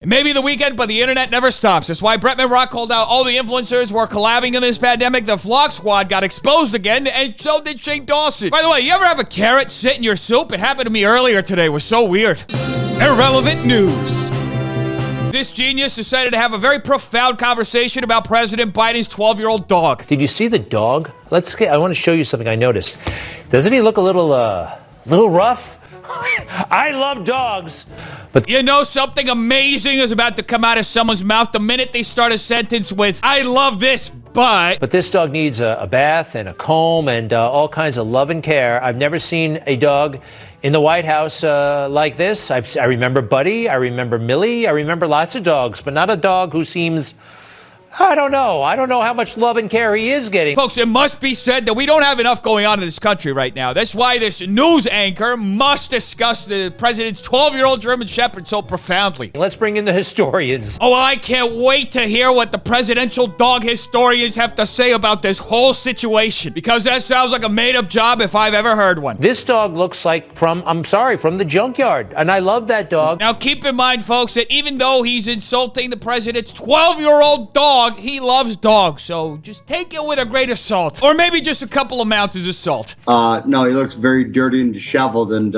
It may be the weekend, but the internet never stops. That's why Bretman Rock called out all the influencers were collabing in this pandemic. The Vlog Squad got exposed again, and so did Shane Dawson. By the way, you ever have a carrot sit in your soup? It happened to me earlier today. It was so weird. Irrelevant news. This genius decided to have a very profound conversation about President Biden's 12-year-old dog. Did you see the dog? I want to show you something I noticed. Doesn't he look a little rough? I love dogs, but you know something amazing is about to come out of someone's mouth the minute they start a sentence with, I love this, but this dog needs a bath and a comb and all kinds of love and care. I've never seen a dog in the White House like this. I remember Buddy, I remember Millie, I remember lots of dogs, but not a dog who seems... I don't know how much love and care he is getting. Folks, it must be said that we don't have enough going on in this country right now. That's why this news anchor must discuss the president's 12-year-old German Shepherd so profoundly. Let's bring in the historians. Oh, well, I can't wait to hear what the presidential dog historians have to say about this whole situation, because that sounds like a made-up job if I've ever heard one. This dog looks like from the junkyard, and I love that dog. Now, keep in mind, folks, that even though he's insulting the president's 12-year-old dog, he loves dogs, so just take it with a grain of salt. Or maybe just a couple of ounces of salt. No, he looks very dirty and disheveled and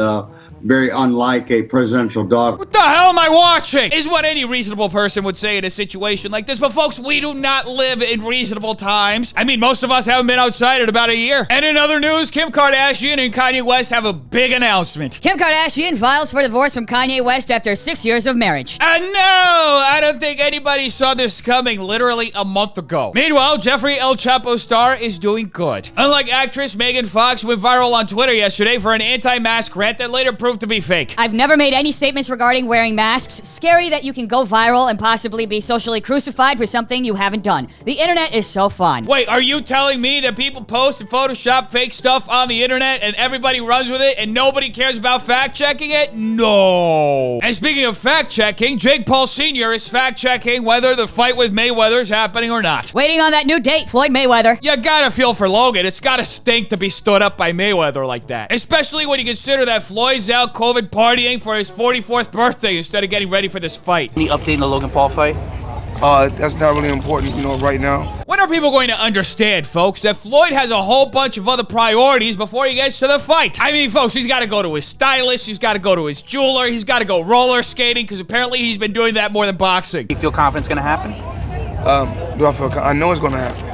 very unlike a presidential dog. What the hell am I watching? Is what any reasonable person would say in a situation like this. But folks, we do not live in reasonable times. I mean, most of us haven't been outside in about a year. And in other news, Kim Kardashian and Kanye West have a big announcement. Kim Kardashian files for divorce from Kanye West after 6 years of marriage. No, I don't think anybody saw this coming literally a month ago. Meanwhile, Jeffrey El Chapo star is doing good. Unlike actress Megan Fox went viral on Twitter yesterday for an anti-mask rant that later proved to be fake. I've never made any statements regarding wearing masks. Scary that you can go viral and possibly be socially crucified for something you haven't done. The internet is so fun. Wait, are you telling me that people post and Photoshop fake stuff on the internet and everybody runs with it and nobody cares about fact-checking it? No. And speaking of fact-checking, Jake Paul Sr. is fact-checking whether the fight with Mayweather is happening or not. Waiting on that new date, Floyd Mayweather. You gotta feel for Logan. It's gotta stink to be stood up by Mayweather like that. Especially when you consider that Floyd's out COVID partying for his 44th birthday instead of getting ready for this fight. Any update on the Logan Paul fight? That's not really important, right now. When are people going to understand, folks, that Floyd has a whole bunch of other priorities before he gets to the fight? I mean, folks, he's got to go to his stylist, he's got to go to his jeweler, he's got to go roller skating, because apparently he's been doing that more than boxing. Do you feel confident it's going to happen? I know it's going to happen.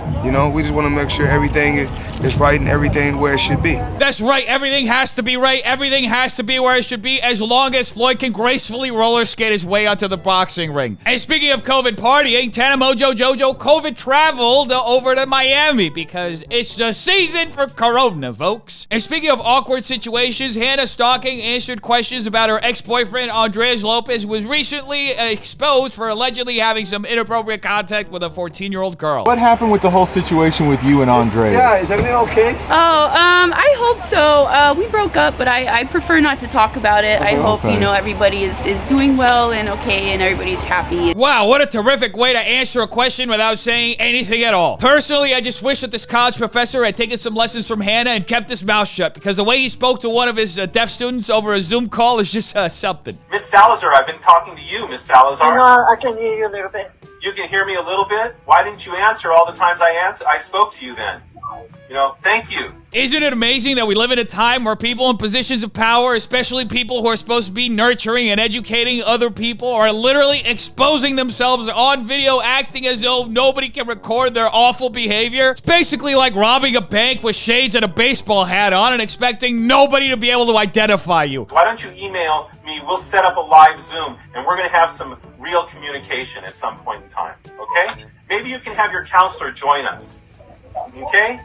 We just want to make sure everything is right and everything where it should be. That's right. Everything has to be right. Everything has to be where it should be as long as Floyd can gracefully roller skate his way onto the boxing ring. And speaking of COVID partying, Tana Mojo Jojo COVID traveled over to Miami because it's the season for Corona, folks. And speaking of awkward situations, Hannah Stocking answered questions about her ex-boyfriend, Andres Lopez, who was recently exposed for allegedly having some inappropriate contact with a 14-year-old girl. What happened with the whole situation with you and Andres? Yeah, is everything okay? I hope so. We broke up, but I prefer not to talk about it. I hope, everybody is doing well and okay and everybody's happy. Wow, what a terrific way to answer a question without saying anything at all. Personally, I just wish that this college professor had taken some lessons from Hannah and kept his mouth shut, because the way he spoke to one of his deaf students over a Zoom call is just something. Miss Salazar, I've been talking to you, Miss Salazar. I can hear you a little bit. You can hear me a little bit? Why didn't you answer all the times I spoke to you then? Thank you. Isn't it amazing that we live in a time where people in positions of power, especially people who are supposed to be nurturing and educating other people, are literally exposing themselves on video, acting as though nobody can record their awful behavior? It's basically like robbing a bank with shades and a baseball hat on and expecting nobody to be able to identify you. Why don't you email me? We'll set up a live Zoom, and we're going to have some real communication at some point in time, okay? Maybe you can have your counselor join us, okay?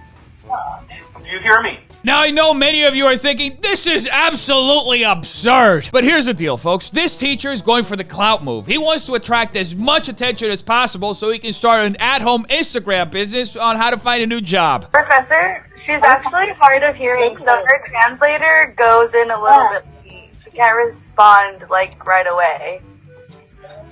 Do you hear me? Now, I know many of you are thinking, this is absolutely absurd. But here's the deal, folks. This teacher is going for the clout move. He wants to attract as much attention as possible so he can start an at-home Instagram business on how to find a new job. Professor, she's actually hard of hearing, so her translator goes in a little bit late. She can't respond, right away.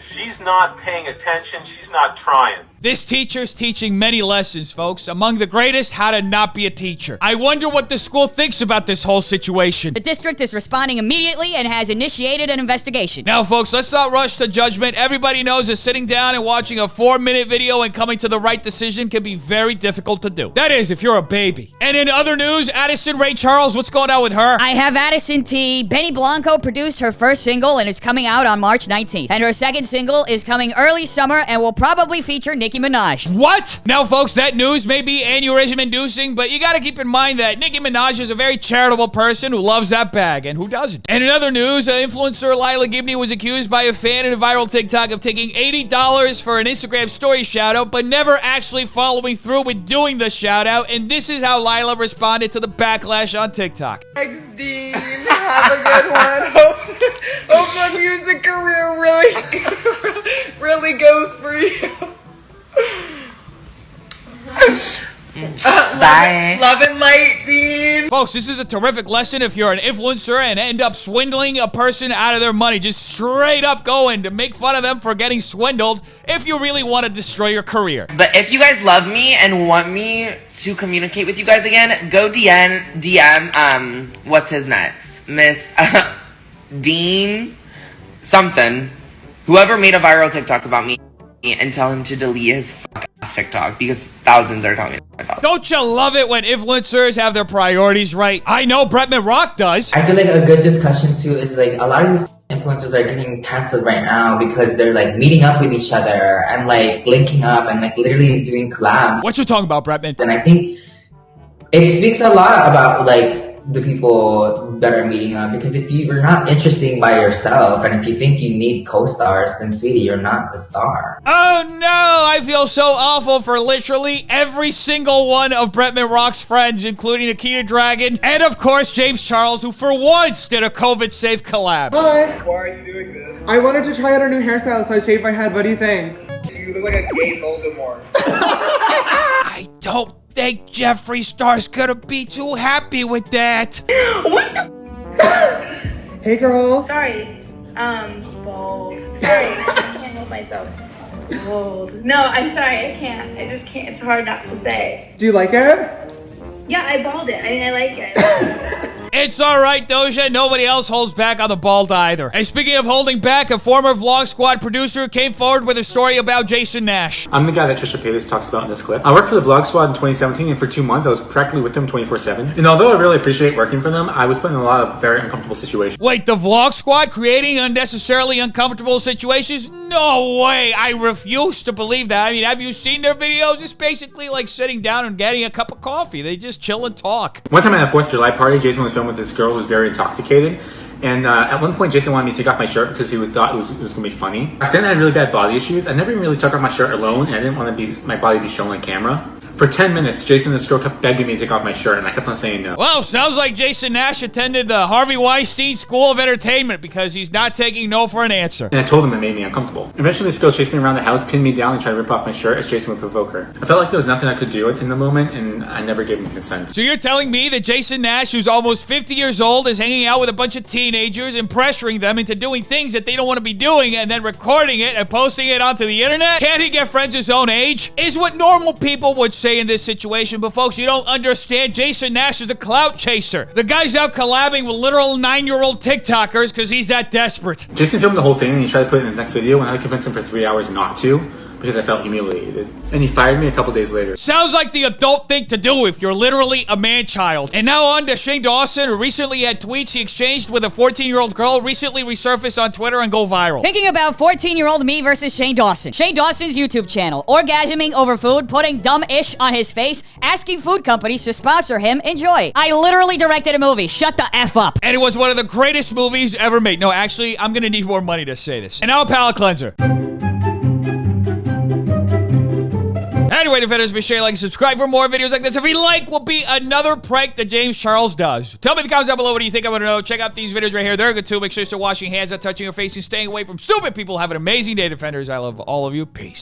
She's not paying attention. She's not trying. This teacher's teaching many lessons, folks. Among the greatest, how to not be a teacher. I wonder what the school thinks about this whole situation. The district is responding immediately and has initiated an investigation. Now, folks, let's not rush to judgment. Everybody knows that sitting down and watching a 4-minute video and coming to the right decision can be very difficult to do. That is, if you're a baby. And in other news, Addison Rae Charles, what's going on with her? I have Addison T. Benny Blanco produced her first single and it's coming out on March 19th. And her second single is coming early summer and will probably feature Nicki Minaj. What? Now, folks, that news may be aneurysm-inducing, but you gotta keep in mind that Nicki Minaj is a very charitable person who loves that bag, and who doesn't? And in other news, influencer Lila Gibney was accused by a fan in a viral TikTok of taking $80 for an Instagram story shout-out, but never actually following through with doing the shout-out, and this is how Lila responded to the backlash on TikTok. Thanks, Dean. Have a good one. Hope my music career really goes for you. Bye. Love and light, Dean. Folks, this is a terrific lesson if you're an influencer and end up swindling a person out of their money. Just straight up going to make fun of them for getting swindled if you really want to destroy your career. But if you guys love me and want me to communicate with you guys again, go DM, what's his nuts? Miss Dean something. Whoever made a viral TikTok about me, and tell him to delete his ass TikTok because thousands are telling me myself. Don't you love it when influencers have their priorities right? I know Bretman Rock does. I feel like a good discussion too is like a lot of these influencers are getting canceled right now because they're like meeting up with each other and like linking up and like literally doing collabs. What you talking about, Bretman? And I think it speaks a lot about like the people that are meeting up, because if you're not interesting by yourself and if you think you need co-stars, then sweetie, you're not the star. Oh no, I feel so awful for literally every single one of Bretman Rock's friends, including Akita Dragon and of course James Charles, who for once did a COVID-safe collab. Hi. Why are you doing this? I wanted to try out a new hairstyle, so I shaved my head. What do you think? You look like a gay Voldemort. I don't think Jeffree Star's gonna be too happy with that. What the? Hey girl. Sorry, bald. Sorry, I can't help myself. Bald. No, I'm sorry, I can't. I just can't. It's hard not to say. Do you like it? Yeah, I bald it. I mean, I like it. It's alright, Doja. Nobody else holds back on the bald either. And speaking of holding back, a former Vlog Squad producer came forward with a story about Jason Nash. I'm the guy that Trisha Paytas talks about in this clip. I worked for the Vlog Squad in 2017, and for 2 months I was practically with them 24/7. And although I really appreciate working for them, I was put in a lot of very uncomfortable situations. Wait, the Vlog Squad creating unnecessarily uncomfortable situations? No way! I refuse to believe that. I mean, have you seen their videos? It's basically like sitting down and getting a cup of coffee. They just chill and talk. One time at a 4th of July party, Jason was filmed with this girl who was very intoxicated. And at one point, Jason wanted me to take off my shirt because he thought it was going to be funny. Back then, I had really bad body issues. I never even really took off my shirt alone, and I didn't want my body to be shown on camera. For 10 minutes, Jason and this girl kept begging me to take off my shirt, and I kept on saying no. Well, sounds like Jason Nash attended the Harvey Weinstein School of Entertainment because he's not taking no for an answer. And I told him it made me uncomfortable. Eventually, this girl chased me around the house, pinned me down, and tried to rip off my shirt as Jason would provoke her. I felt like there was nothing I could do in the moment, and I never gave him consent. So you're telling me that Jason Nash, who's almost 50 years old, is hanging out with a bunch of teenagers and pressuring them into doing things that they don't want to be doing and then recording it and posting it onto the internet? Can't he get friends his own age? Is what normal people would say in this situation. But folks, you don't understand. Jason Nash is a clout chaser. The guy's out collabing with literal 9-year-old TikTokers because he's that desperate. Jason filmed the whole thing and he tried to put it in his next video, and I convinced him for 3 hours not to because I felt humiliated. And he fired me a couple days later. Sounds like the adult thing to do if you're literally a man-child. And now on to Shane Dawson, who recently had tweets he exchanged with a 14-year-old girl recently resurface on Twitter and go viral. Thinking about 14-year-old me versus Shane Dawson. Shane Dawson's YouTube channel, orgasming over food, putting dumb-ish on his face, asking food companies to sponsor him. Enjoy. I literally directed a movie. Shut the F up. And it was one of the greatest movies ever made. No, actually, I'm gonna need more money to say this. And now a palate cleanser. Anyway, defenders, be sure, like, subscribe for more videos like this. If you like, will be another prank that James Charles does. Tell me in the comments down below what do you think I want to know. Check out these videos right here. They're good too. Make sure to start washing your hands, not touching your face, and staying away from stupid people. Have an amazing day, defenders. I love all of you. Peace.